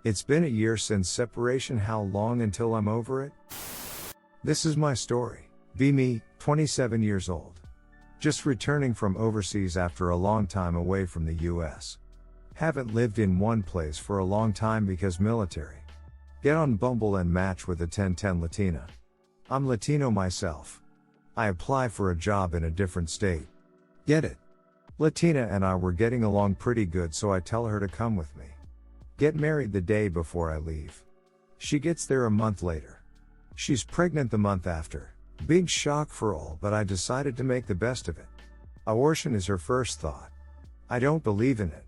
It's been a year since separation. How long until I'm over it? This is my story. Be me, 27 years old. Just returning from overseas after a long time away from the US. Haven't lived in one place for a long time because military. Get on Bumble and match with a 1010 Latina. I'm Latino myself. I apply for a job in a different state. Get it? Latina and I were getting along pretty good, so I tell her to come with me. Get married the day before I leave. She gets there a month later. She's pregnant the month after. Big shock for all, but I decided to make the best of it. Abortion is her first thought. I don't believe in it.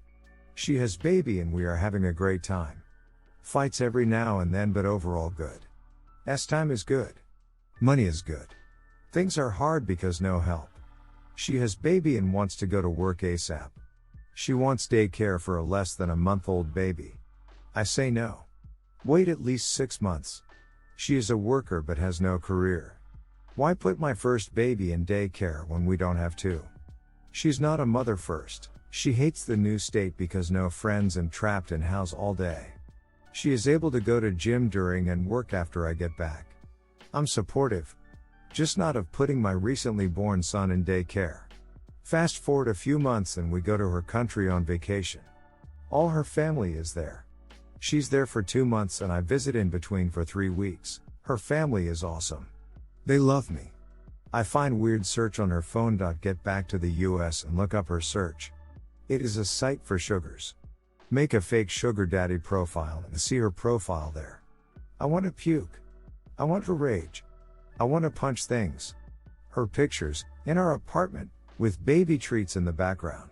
She has baby and we are having a great time. Fights every now and then, but overall good. Time is good. Money is good. Things are hard because no help. She has baby and wants to go to work ASAP. She wants daycare for a less than a month-old baby. I say no. Wait at least 6 months. She is a worker but has no career. Why put my first baby in daycare when we don't have two? She's not a mother first. She hates the new state because no friends and trapped in house all day. She is able to go to gym during and work after I get back. I'm supportive. Just not of putting my recently born son in daycare. Fast forward a few months and we go to her country on vacation. All her family is there. She's there for 2 months and I visit in between for 3 weeks. Her family is awesome. They love me. I find weird search on her phone. Get back to the US and look up her search. It is a site for sugars. Make a fake sugar daddy profile and see her profile there. I want to puke. I want to rage. I want to punch things. Her pictures, in our apartment, with baby treats in the background.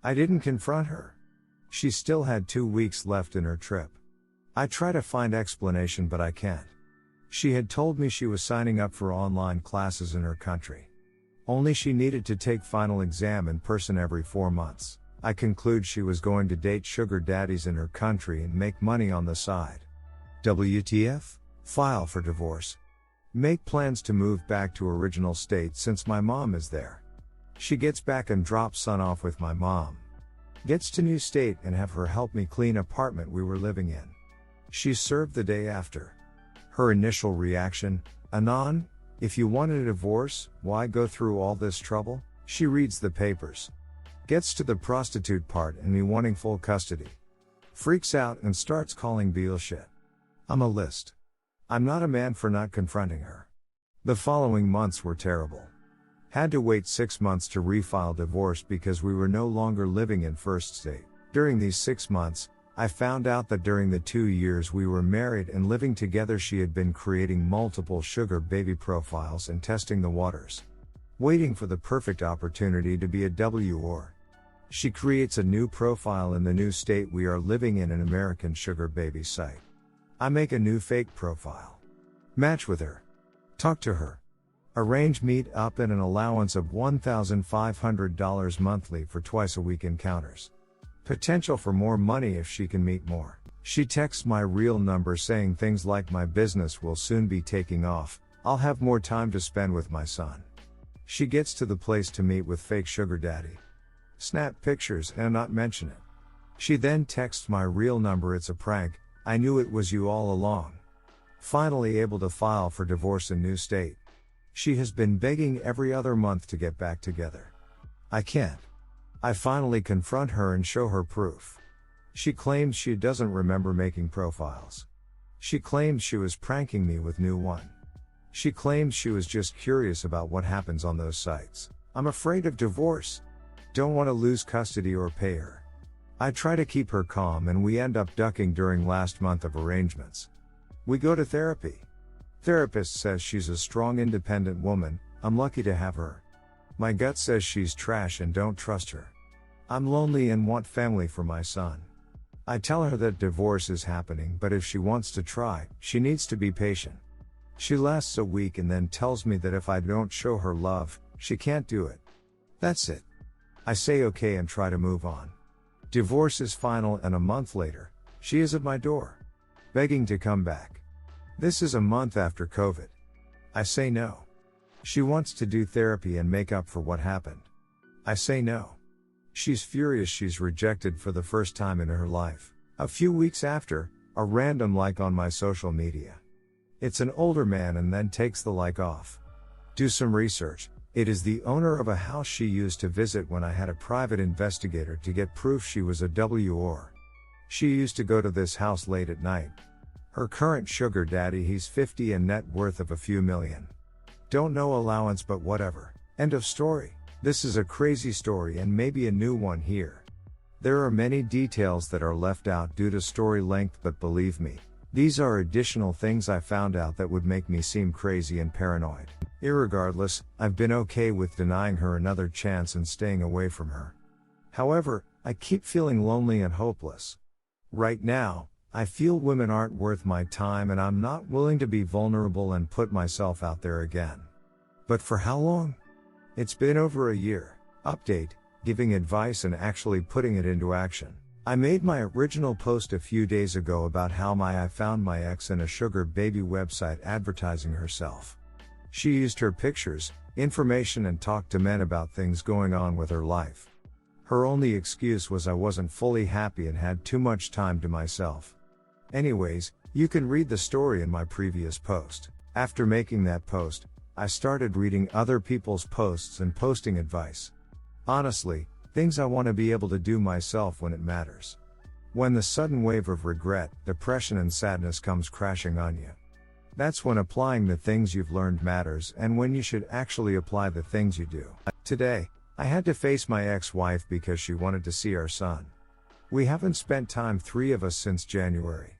I didn't confront her. She still had 2 weeks left in her trip. I try to find explanation but I can't. She had told me she was signing up for online classes in her country. Only she needed to take final exam in person every 4 months. I conclude she was going to date sugar daddies in her country and make money on the side. WTF? File for divorce. Make plans to move back to original state since my mom is there. She gets back and drops son off with my mom. Gets to new state and have her help me clean apartment we were living in. She's served the day after. Her initial reaction, Anon, if you wanted a divorce, why go through all this trouble? She reads the papers. Gets to the prostitute part and me wanting full custody. Freaks out and starts calling bullshit. I'm a list. I'm not a man for not confronting her. The following months were terrible. Had to wait 6 months to refile divorce because we were no longer living in first state. During these 6 months, I found out that during the 2 years we were married and living together she had been creating multiple sugar baby profiles and testing the waters. Waiting for the perfect opportunity to be a W or. She creates a new profile in the new state we are living in, an American sugar baby site. I make a new fake profile. Match with her. Talk to her. Arrange meet up and an allowance of $1,500 monthly for twice-a-week encounters. Potential for more money if she can meet more. She texts my real number saying things like my business will soon be taking off, I'll have more time to spend with my son. She gets to the place to meet with fake sugar daddy. Snap pictures and not mention it. She then texts my real number, it's a prank, I knew it was you all along. Finally able to file for divorce in new state. She has been begging every other month to get back together. I can't. I finally confront her and show her proof. She claims she doesn't remember making profiles. She claims she was pranking me with new one. She claims she was just curious about what happens on those sites. I'm afraid of divorce. Don't want to lose custody or pay her. I try to keep her calm and we end up ducking during last month of arrangements. We go to therapy. Therapist says she's a strong independent woman, I'm lucky to have her. My gut says she's trash and don't trust her. I'm lonely and want family for my son. I tell her that divorce is happening, but if she wants to try, she needs to be patient. She lasts a week and then tells me that if I don't show her love, she can't do it. That's it. I say okay and try to move on. Divorce is final and a month later, she is at my door. Begging to come back. This is a month after COVID. I say no. She wants to do therapy and make up for what happened. I say no. She's furious she's rejected for the first time in her life. A few weeks after, A random like on my social media. It's an older man and then takes the like off. Do some research. It is the owner of a house she used to visit when I had a private investigator to get proof she was a WR. She used to go to this house late at night. Her current sugar daddy, he's 50 and net worth of a few million. Don't know allowance but whatever. End of story. This is a crazy story and maybe a new one here. There are many details that are left out due to story length, but believe me, these are additional things I found out that would make me seem crazy and paranoid. Irregardless, I've been okay with denying her another chance and staying away from her. However, I keep feeling lonely and hopeless. Right now, I feel women aren't worth my time and I'm not willing to be vulnerable and put myself out there again. But for how long? It's been over a year. Update, giving advice and actually putting it into action. I made my original post a few days ago about how I found my ex in a sugar baby website advertising herself. She used her pictures, information and talked to men about things going on with her life. Her only excuse was I wasn't fully happy and had too much time to myself. Anyways, you can read the story in my previous post. After making that post, I started reading other people's posts and posting advice. Honestly, things I want to be able to do myself when it matters. When the sudden wave of regret, depression and sadness comes crashing on you. That's when applying the things you've learned matters and when you should actually apply the things you do. Today, I had to face my ex-wife because she wanted to see our son. We haven't spent time, 3 of us, since January.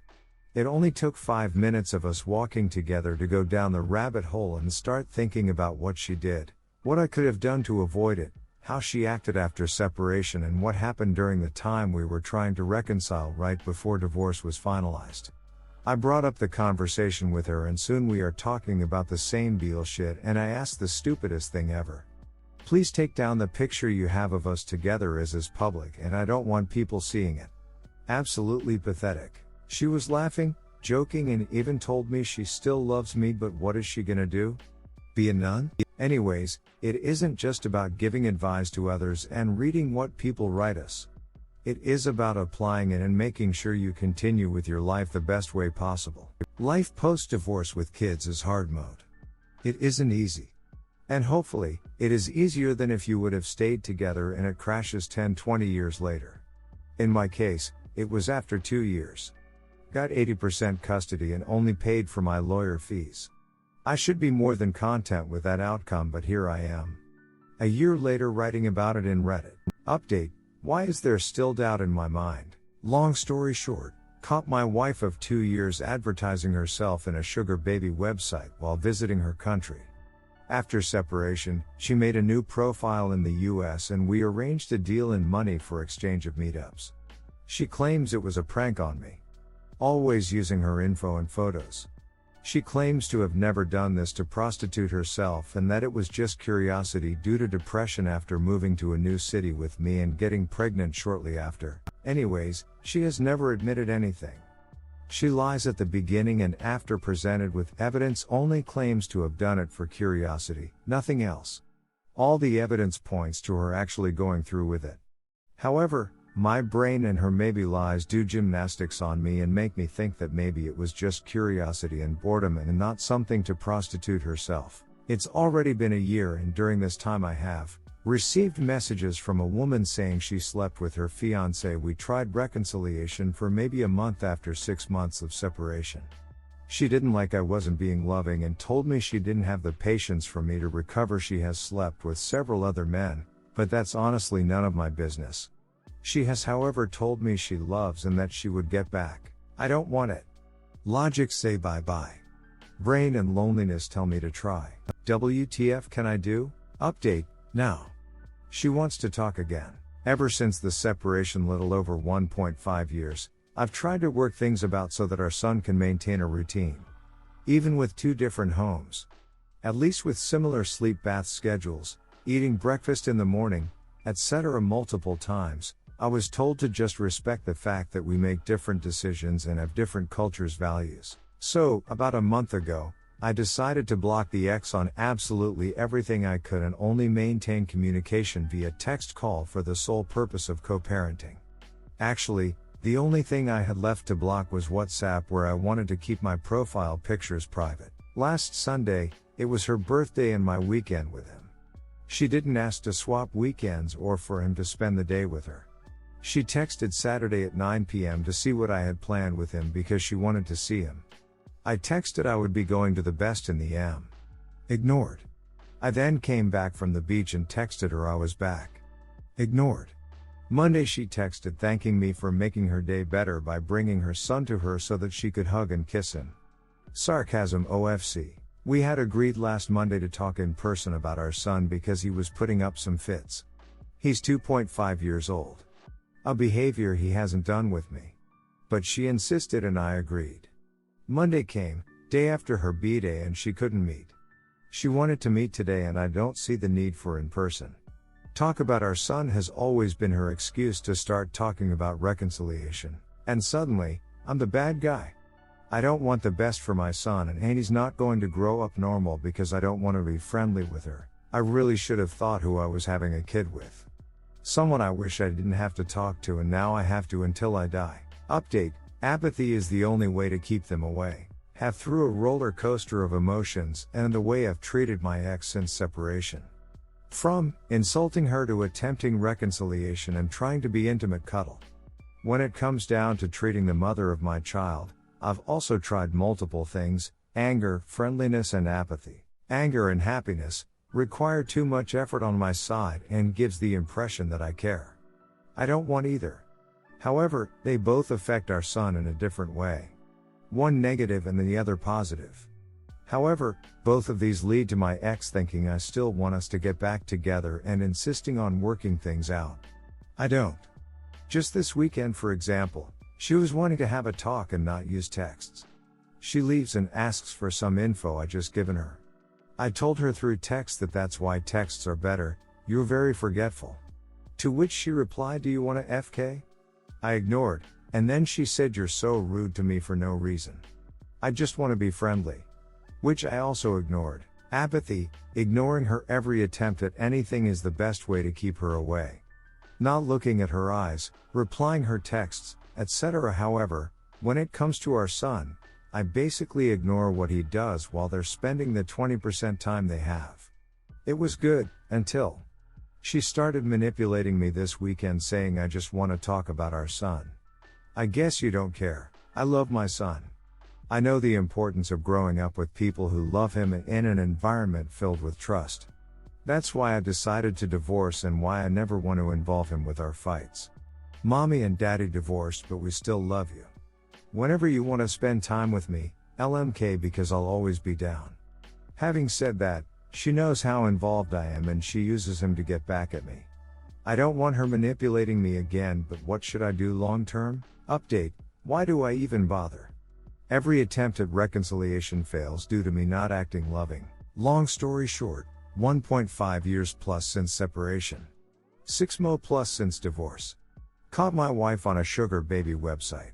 It only took 5 minutes of us walking together to go down the rabbit hole and start thinking about what she did, what I could have done to avoid it, how she acted after separation and what happened during the time we were trying to reconcile right before divorce was finalized. I brought up the conversation with her and soon we are talking about the same bullshit and I asked the stupidest thing ever. Please take down the picture you have of us together as is public and I don't want people seeing it. Absolutely pathetic. She was laughing, joking and even told me she still loves me, but what is she gonna do? Be a nun? Anyways, it isn't just about giving advice to others and reading what people write us. It is about applying it and making sure you continue with your life the best way possible. Life post-divorce with kids is hard mode. It isn't easy. And hopefully, it is easier than if you would have stayed together and it crashes 10-20 years later. In my case, it was after 2 years. Got 80% custody and only paid for my lawyer fees. I should be more than content with that outcome, but here I am. A year later writing about it in Reddit. Update, why is there still doubt in my mind? Long story short, caught my wife of 2 years advertising herself in a sugar baby website while visiting her country. After separation, she made a new profile in the US and we arranged a deal in money for exchange of meetups. She claims it was a prank on me. Always using her info and photos. She claims to have never done this to prostitute herself and that it was just curiosity due to depression after moving to a new city with me and getting pregnant shortly after. Anyways, she has never admitted anything. She lies at the beginning and after presented with evidence only claims to have done it for curiosity, nothing else. All the evidence points to her actually going through with it. However, my brain and her maybe lies do gymnastics on me and make me think that maybe it was just curiosity and boredom and not something to prostitute herself. It's already been a year and during this time I have received messages from a woman saying she slept with her fiancé. We tried reconciliation for maybe a month after 6 months of separation. She didn't like I wasn't being loving and told me she didn't have the patience for me to recover. She has slept with several other men, but that's honestly none of my business. She has however told me she loves and that she would get back. I don't want it. Logic say bye-bye. Brain and loneliness tell me to try. WTF can I do? Update, now. She wants to talk again. Ever since the separation little over 1.5 years, I've tried to work things about so that our son can maintain a routine. Even with 2 different homes. At least with similar sleep bath schedules, eating breakfast in the morning, etc. multiple times. I was told to just respect the fact that we make different decisions and have different cultures' values. So, about a month ago, I decided to block the ex on absolutely everything I could and only maintain communication via text call for the sole purpose of co-parenting. Actually, The only thing I had left to block was WhatsApp, where I wanted to keep my profile pictures private. Last Sunday, it was her birthday and my weekend with him. She didn't ask to swap weekends or for him to spend the day with her. She texted Saturday at 9 p.m. to see what I had planned with him because she wanted to see him. I texted I would be going to the best in the M. Ignored. I then came back from the beach and texted her I was back. Ignored. Monday she texted thanking me for making her day better by bringing her son to her so that she could hug and kiss him. Sarcasm OFC. We had agreed last Monday to talk in person about our son because he was putting up some fits. He's 2.5 years old. A behavior he hasn't done with me. But she insisted and I agreed. Monday came, day after her B-day, and she couldn't meet. She wanted to meet today and I don't see the need for in person. Talk about our son has always been her excuse to start talking about reconciliation. And suddenly, I'm the bad guy. I don't want the best for my son, and he's not going to grow up normal because I don't want to be friendly with her. I really should have thought who I was having a kid with. Someone I wish I didn't have to talk to, and now I have to until I die. Update: apathy is the only way to keep them away. Have through a roller coaster of emotions and the way I've treated my ex since separation. From insulting her to attempting reconciliation and trying to be intimate cuddle. When it comes down to treating the mother of my child, I've also tried multiple things: anger, friendliness and apathy. Anger and happiness require too much effort on my side and gives the impression that I care. I don't want either. However, they both affect our son in a different way. One negative and the other positive. However, both of these lead to my ex thinking I still want us to get back together and insisting on working things out. I don't. Just this weekend, for example, she was wanting to have a talk and not use texts. She leaves and asks for some info I just given her. I told her through text that that's why texts are better, you're very forgetful. To which she replied, do you want to FK? I ignored, and then she said, you're so rude to me for no reason. I just want to be friendly. Which I also ignored. Apathy, ignoring her every attempt at anything is the best way to keep her away. Not looking at her eyes, replying her texts, etc. However, when it comes to our son, I basically ignore what he does while they're spending the 20% time they have. It was good, until she started manipulating me this weekend saying I just want to talk about our son. I guess you don't care. I love my son. I know the importance of growing up with people who love him and in an environment filled with trust. That's why I decided to divorce and why I never want to involve him with our fights. Mommy and Daddy divorced, but we still love you. Whenever you want to spend time with me, LMK, because I'll always be down. Having said that, she knows how involved I am and she uses him to get back at me. I don't want her manipulating me again, but what should I do long term? Update: why do I even bother? Every attempt at reconciliation fails due to me not acting loving. Long story short, 1.5 years plus since separation. 6 mo plus since divorce. Caught my wife on a sugar baby website.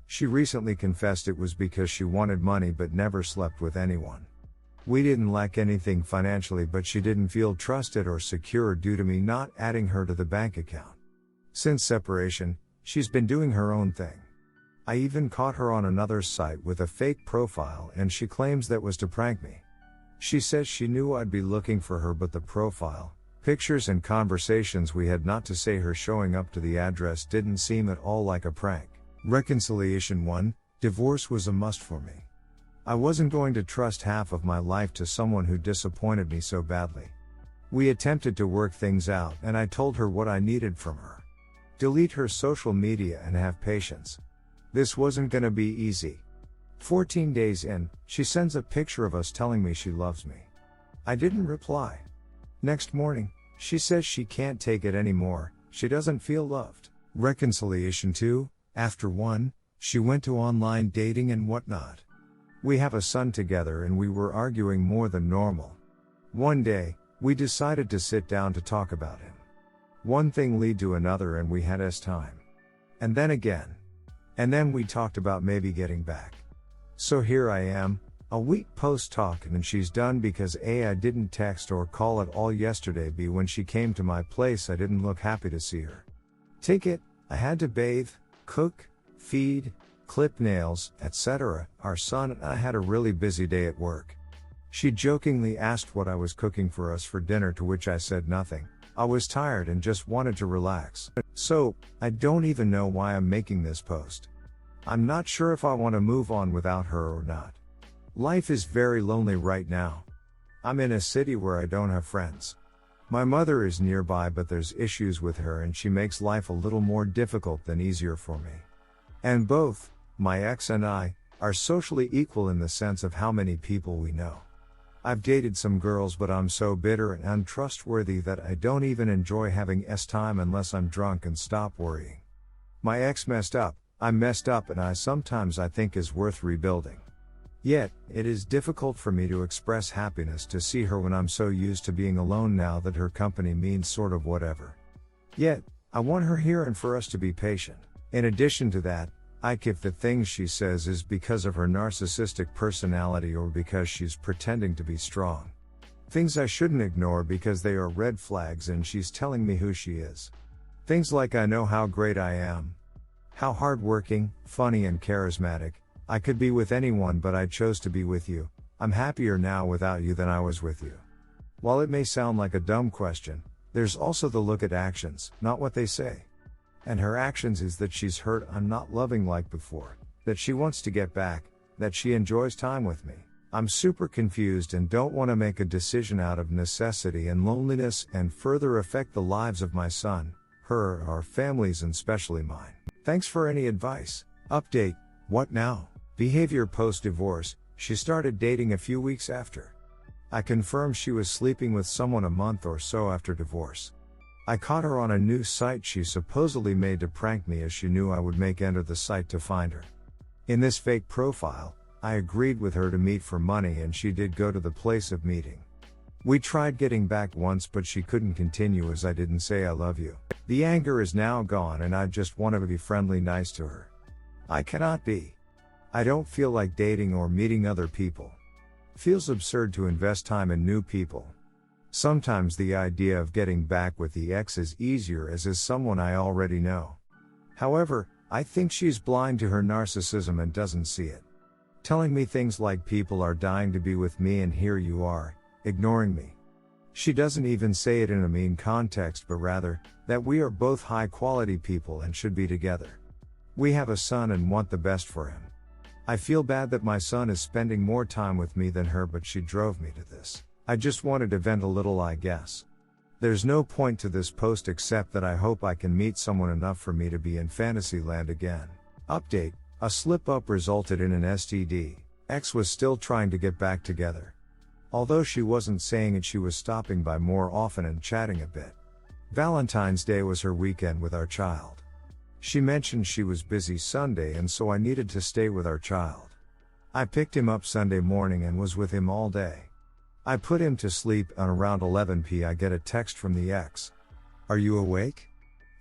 She recently confessed it was because she wanted money but never slept with anyone. We didn't lack anything financially, but she didn't feel trusted or secure due to me not adding her to the bank account. Since separation, she's been doing her own thing. I even caught her on another site with a fake profile and she claims that was to prank me. She says she knew I'd be looking for her, but the profile, pictures and conversations we had, not to say her showing up to the address, didn't seem at all like a prank. Reconciliation 1, divorce was a must for me. I wasn't going to trust half of my life to someone who disappointed me so badly. We attempted to work things out and I told her what I needed from her. Delete her social media and have patience. This wasn't gonna be easy. 14 days in, she sends a picture of us telling me she loves me. I didn't reply. Next morning, she says she can't take it anymore, she doesn't feel loved. Reconciliation 2, after 1, she went to online dating and whatnot. We have a son together and we were arguing more than normal. One day, we decided to sit down to talk about him. One thing led to another and we had time. And then again. And then we talked about maybe getting back. So here I am, a week post talking, and she's done because A, I didn't text or call at all yesterday, B, when she came to my place I didn't look happy to see her. Take it, I had to bathe, cook, feed, clip nails, etc. Our son and I had a really busy day at work. She jokingly asked what I was cooking for us for dinner, to which I said nothing. I was tired and just wanted to relax. So, I don't even know why I'm making this post. I'm not sure if I want to move on without her or not. Life is very lonely right now. I'm in a city where I don't have friends. My mother is nearby, but there's issues with her and she makes life a little more difficult than easier for me. And both, my ex and I, are socially equal in the sense of how many people we know. I've dated some girls, but I'm so bitter and untrustworthy that I don't even enjoy having time unless I'm drunk and stop worrying. My ex messed up, I messed up, and I sometimes think is worth rebuilding. Yet, it is difficult for me to express happiness to see her when I'm so used to being alone now that her company means sort of whatever. Yet, I want her here and for us to be patient. In addition to that, if the things she says is because of her narcissistic personality or because she's pretending to be strong. Things I shouldn't ignore because they are red flags and she's telling me who she is. Things like, I know how great I am, how hardworking, funny and charismatic, I could be with anyone but I chose to be with you, I'm happier now without you than I was with you. While it may sound like a dumb question, there's also the look at actions, not what they say. And her actions is that she's hurt I'm not loving like before, that she wants to get back, that she enjoys time with me. I'm super confused and don't want to make a decision out of necessity and loneliness and further affect the lives of my son, her, our families and especially mine. Thanks for any advice. Update, what now? Behavior post-divorce, she started dating a few weeks after. I confirmed she was sleeping with someone a month or so after divorce. I caught her on a new site she supposedly made to prank me, as she knew I would enter the site to find her. In this fake profile, I agreed with her to meet for money and she did go to the place of meeting. We tried getting back once but she couldn't continue as I didn't say I love you. The anger is now gone and I just want to be friendly, nice to her. I cannot be. I don't feel like dating or meeting other people. Feels absurd to invest time in new people. Sometimes the idea of getting back with the ex is easier as is someone I already know. However, I think she's blind to her narcissism and doesn't see it. Telling me things like people are dying to be with me and here you are, ignoring me. She doesn't even say it in a mean context but rather, that we are both high quality people and should be together. We have a son and want the best for him. I feel bad that my son is spending more time with me than her but she drove me to this. I just wanted to vent a little, I guess. There's no point to this post except that I hope I can meet someone enough for me to be in fantasy land again. Update, a slip-up resulted in an STD. Ex was still trying to get back together. Although she wasn't saying it, she was stopping by more often and chatting a bit. Valentine's Day was her weekend with our child. She mentioned she was busy Sunday and so I needed to stay with our child. I picked him up Sunday morning and was with him all day. I put him to sleep and around 11 p.m. I get a text from the ex. Are you awake?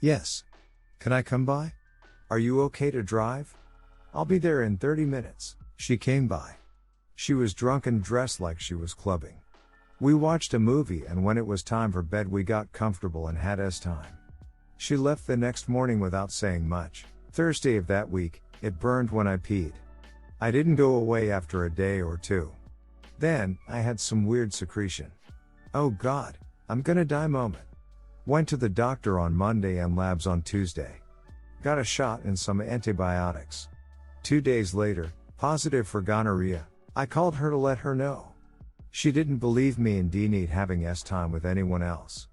Yes. Can I come by? Are you okay to drive? I'll be there in 30 minutes. She came by. She was drunk and dressed like she was clubbing. We watched a movie and when it was time for bed we got comfortable and had time. She left the next morning without saying much. Thursday of that week, it burned when I peed. I didn't go away after a day or two. Then, I had some weird secretion. Oh God, I'm gonna die moment. Went to the doctor on Monday and labs on Tuesday. Got a shot and some antibiotics. 2 days later, positive for gonorrhea. I called her to let her know. She didn't believe me and denied having time with anyone else.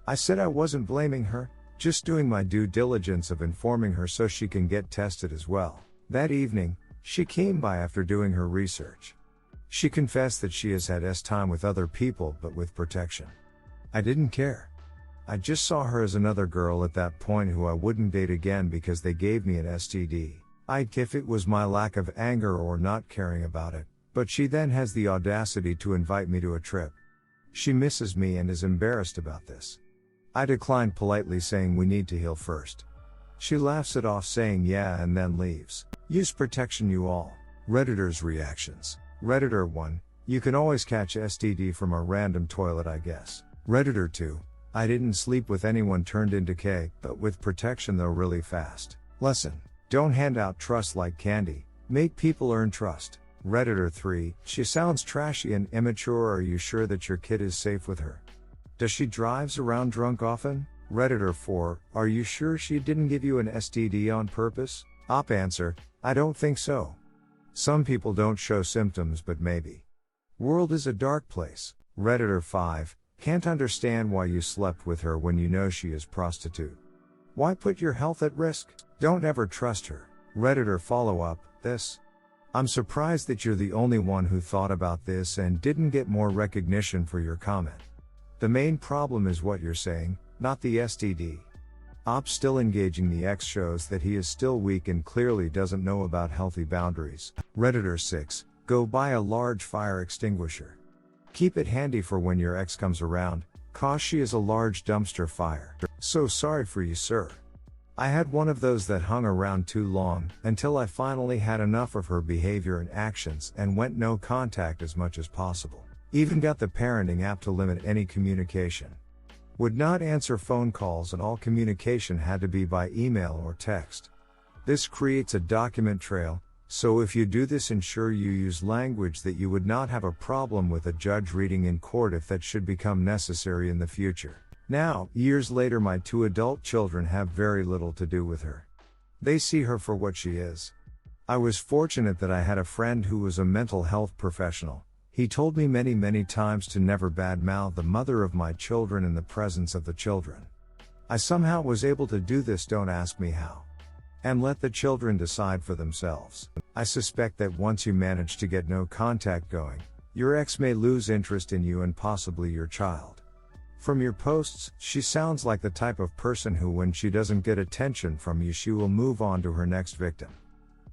I said I wasn't blaming her, just doing my due diligence of informing her so she can get tested as well. That evening, she came by after doing her research. She confessed that she has had time with other people but with protection. I didn't care. I just saw her as another girl at that point who I wouldn't date again because they gave me an STD. If it was my lack of anger or not caring about it, but she then has the audacity to invite me to a trip. She misses me and is embarrassed about this. I declined politely saying we need to heal first. She laughs it off saying yeah and then leaves. Use protection you all. Redditors' reactions. Redditor 1, you can always catch STD from a random toilet I guess. Redditor 2, I didn't sleep with anyone turned into K, but with protection though really fast. Lesson. Don't hand out trust like candy, make people earn trust. Redditor 3, she sounds trashy and immature. Are you sure that your kid is safe with her? Does she drives around drunk often? Redditor 4, are you sure she didn't give you an STD on purpose? Op answer, I don't think so. Some people don't show symptoms, but maybe. World is a dark place. Redditor 5, can't understand why you slept with her when you know she is prostitute. Why put your health at risk? Don't ever trust her. Redditor follow up, this. I'm surprised that you're the only one who thought about this and didn't get more recognition for your comment. The main problem is what you're saying, not the STD. Op still engaging the ex shows that he is still weak and clearly doesn't know about healthy boundaries. Redditor 6, go buy a large fire extinguisher. Keep it handy for when your ex comes around, cause she is a large dumpster fire. So sorry for you, sir. I had one of those that hung around too long, until I finally had enough of her behavior and actions and went no contact as much as possible. Even got the parenting app to limit any communication. Would not answer phone calls and all communication had to be by email or text. This creates a document trail, so if you do this, ensure you use language that you would not have a problem with a judge reading in court if that should become necessary in the future. Now, years later, my 2 adult children have very little to do with her. They see her for what she is. I was fortunate that I had a friend who was a mental health professional. He told me many times to never badmouth the mother of my children in the presence of the children. I somehow was able to do this, don't ask me how. And let the children decide for themselves. I suspect that once you manage to get no contact going, your ex may lose interest in you and possibly your child. From your posts, she sounds like the type of person who, when she doesn't get attention from you, she will move on to her next victim.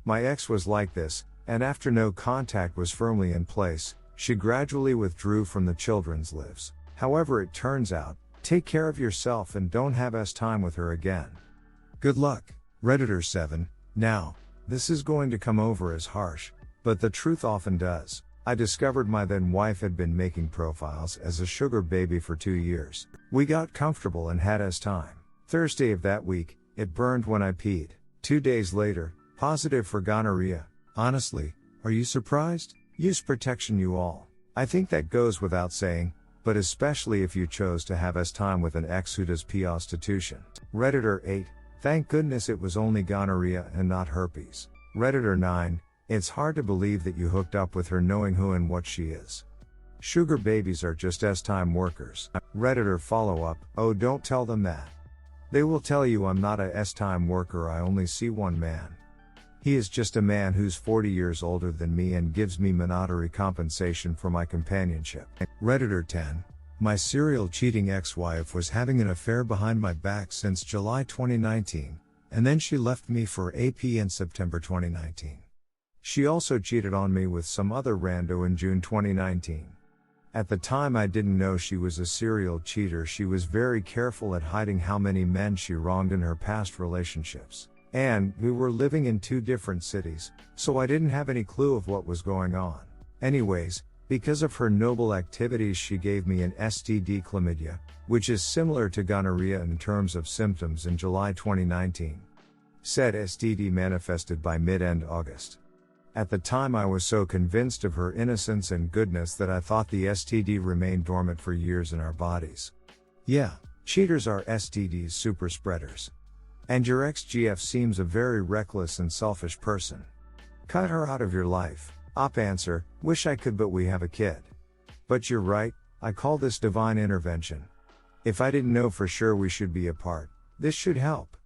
My ex was like this, and after no contact was firmly in place, she gradually withdrew from the children's lives. However it turns out, take care of yourself and don't have time with her again. Good luck. Redditor 7, now, this is going to come over as harsh, but the truth often does. I discovered my then wife had been making profiles as a sugar baby for 2 years. We got comfortable and had time. Thursday of that week, it burned when I peed. 2 days later, positive for gonorrhea. Honestly, are you surprised? Use protection, you all. I think that goes without saying, but especially if you chose to have time with an ex who does prostitution. Redditor 8, thank goodness it was only gonorrhea and not herpes. Redditor 9, it's hard to believe that you hooked up with her knowing who and what she is. Sugar babies are just time workers. Redditor follow up, oh, don't tell them that. They will tell you I'm not a time worker, I only see one man. He is just a man who's 40 years older than me and gives me monetary compensation for my companionship. Redditor 10, my serial cheating ex-wife was having an affair behind my back since July 2019, and then she left me for AP in September 2019. She also cheated on me with some other rando in June 2019. At the time I didn't know she was a serial cheater. She was very careful at hiding how many men she wronged in her past relationships. And we were living in 2 different cities, so I didn't have any clue of what was going on. Anyways, because of her noble activities, she gave me an STD chlamydia, which is similar to gonorrhea in terms of symptoms, in July 2019. Said STD manifested by mid-end August. At the time I was so convinced of her innocence and goodness that I thought the STD remained dormant for years in our bodies. Yeah, cheaters are STDs super spreaders. And your ex-GF seems a very reckless and selfish person. Cut her out of your life. Op answer, wish I could, but we have a kid. But you're right, I call this divine intervention. If I didn't know for sure we should be apart, this should help.